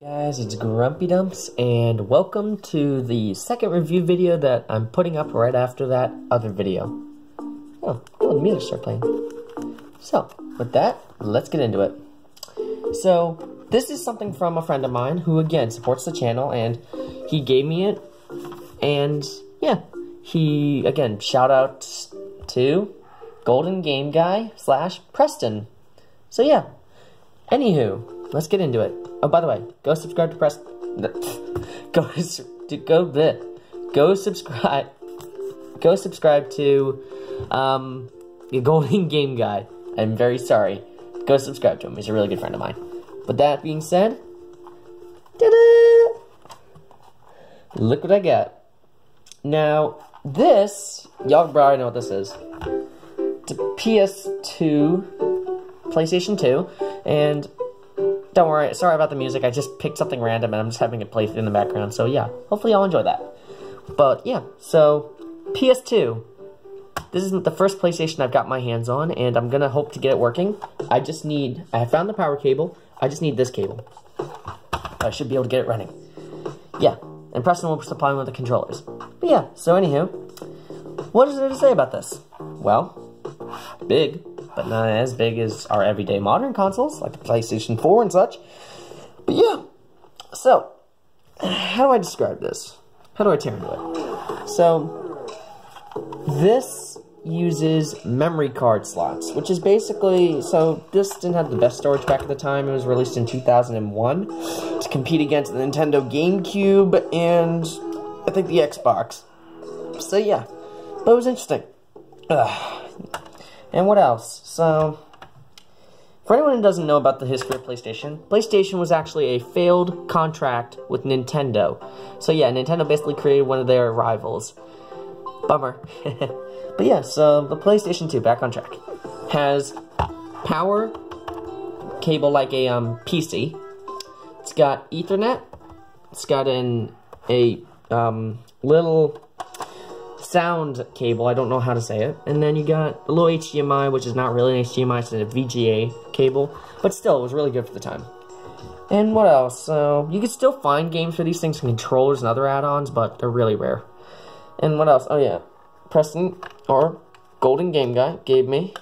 Guys, it's Grumpy Dumps, and welcome to the second review video that I'm putting up right after that other video. Oh, the music started playing. So, with that, let's get into it. So, this is something from a friend of mine who, again, supports the channel, and he gave me it, and, yeah, he, again, shout out to Golden Game Guy / Preston. So, yeah, anywho, let's get into it. Oh, by the way, go subscribe to Go subscribe to the Golden Game Guy. I'm very sorry. Go subscribe to him. He's a really good friend of mine. With that being said, ta-da! Look what I got. Now, this, y'all probably know what this is. It's a PS2, PlayStation 2, and don't worry, sorry about the music, I just picked something random and I'm just having it play in the background, so yeah, hopefully y'all enjoy that. But yeah, so, PS2, this isn't the first PlayStation I've got my hands on, and I'm gonna hope to get it working. I found the power cable, I just need this cable. I should be able to get it running. Yeah, and Preston will supply me with the controllers. But yeah, so anywho, what is there to say about this? Well, big, but not as big as our everyday modern consoles, like the PlayStation 4 and such. But yeah, so, how do I describe this? How do I tear into it? So, this uses memory card slots, which is basically, so this didn't have the best storage back at the time. It was released in 2001 to compete against the Nintendo GameCube and I think the Xbox. So yeah, but it was interesting. And what else? So, for anyone who doesn't know about the history of PlayStation, PlayStation was actually a failed contract with Nintendo. So yeah, Nintendo basically created one of their rivals. Bummer. But yeah, so the PlayStation 2, back on track, has power cable like a PC. It's got Ethernet. It's got a little sound cable, I don't know how to say it, and then you got a little HDMI, which is not really an HDMI, it's a VGA cable, but still, it was really good for the time. And what else? So, you can still find games for these things and controllers and other add-ons, but they're really rare. And what else? Oh yeah, Preston, or Golden Game Guy, gave me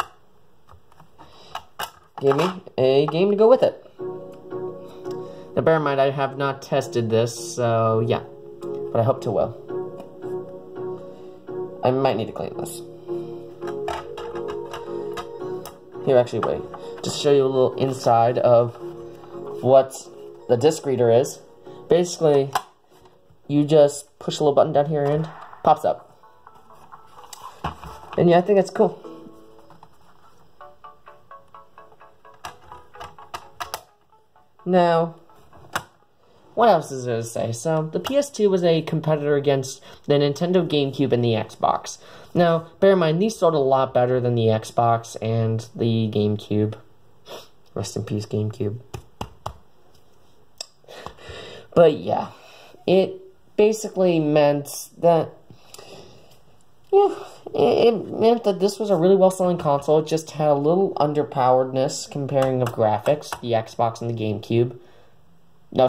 a game to go with it. Now bear in mind, I have not tested this, so yeah, but I hope to will. I might need to clean this. Here, actually, wait. Just to show you a little inside of what the disc reader is. Basically, you just push a little button down here and pops up. And yeah, I think that's cool. Now, what else is there to say? So, the PS2 was a competitor against the Nintendo GameCube and the Xbox. Now, bear in mind, these sold a lot better than the Xbox and the GameCube. Rest in peace, GameCube. But yeah, it basically meant that, yeah, it meant that this was a really well-selling console. It just had a little underpoweredness comparing of graphics, the Xbox and the GameCube. No,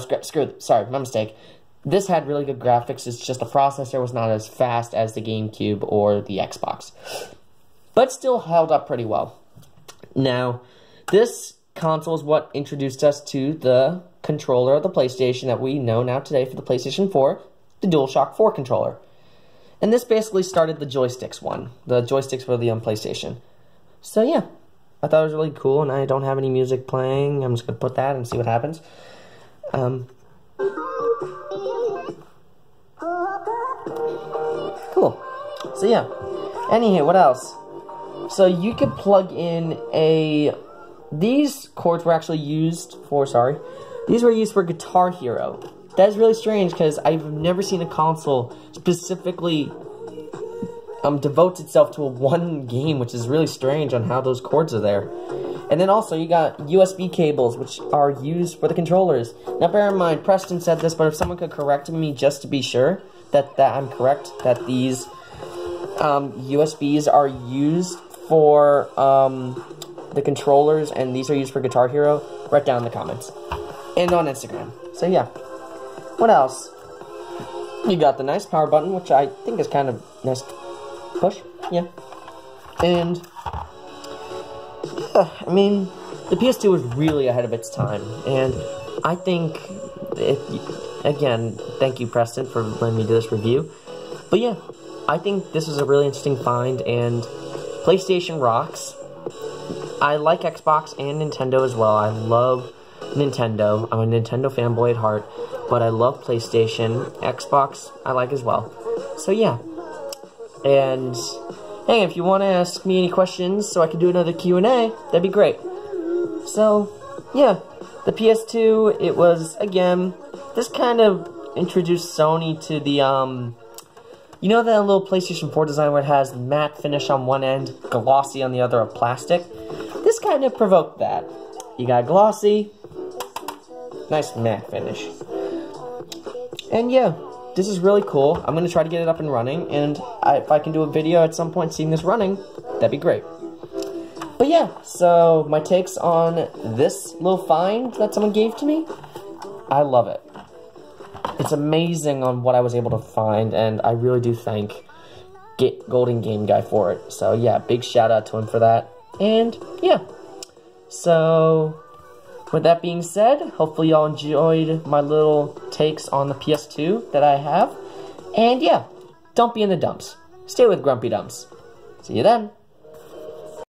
sorry, my mistake. This had really good graphics, it's just the processor was not as fast as the GameCube or the Xbox. But still held up pretty well. Now, this console is what introduced us to the controller of the PlayStation that we know now today for the PlayStation 4, the DualShock 4 controller. And this basically started the joysticks one, the joysticks for the PlayStation. So yeah, I thought it was really cool, and I don't have any music playing. I'm just going to put that and see what happens. Cool. So yeah. Anywho, what else? So you could plug in these cords were actually used for, these were used for Guitar Hero. That is really strange because I've never seen a console specifically devote itself to one game, which is really strange on how those cords are there. And then also, you got USB cables, which are used for the controllers. Now, bear in mind, Preston said this, but if someone could correct me just to be sure that I'm correct, that these USBs are used for the controllers, and these are used for Guitar Hero, write down in the comments. And on Instagram. So yeah. What else? You got the nice power button, which I think is kind of nice. Push, yeah. And yeah, I mean, the PS2 was really ahead of its time, and I think again, thank you, Preston, for letting me do this review. But yeah, I think this is a really interesting find, and PlayStation rocks. I like Xbox and Nintendo as well. I love Nintendo. I'm a Nintendo fanboy at heart, but I love PlayStation. Xbox, I like as well. So yeah. And hey, if you want to ask me any questions so I can do another Q&A, that'd be great. So, yeah. The PS2, it was, again, this kind of introduced Sony to the, you know that little PlayStation 4 design where it has matte finish on one end, glossy on the other of plastic? This kind of provoked that. You got glossy, nice matte finish. And yeah, this is really cool. I'm going to try to get it up and running, and if I can do a video at some point seeing this running, that'd be great. But yeah, so my takes on this little find that someone gave to me, I love it. It's amazing on what I was able to find, and I really do thank Golden Game Guy for it. So yeah, big shout out to him for that. And yeah, so with that being said, hopefully y'all enjoyed my little takes on the PS2 that I have. And yeah, don't be in the dumps. Stay with Grumpy Dumps. See you then.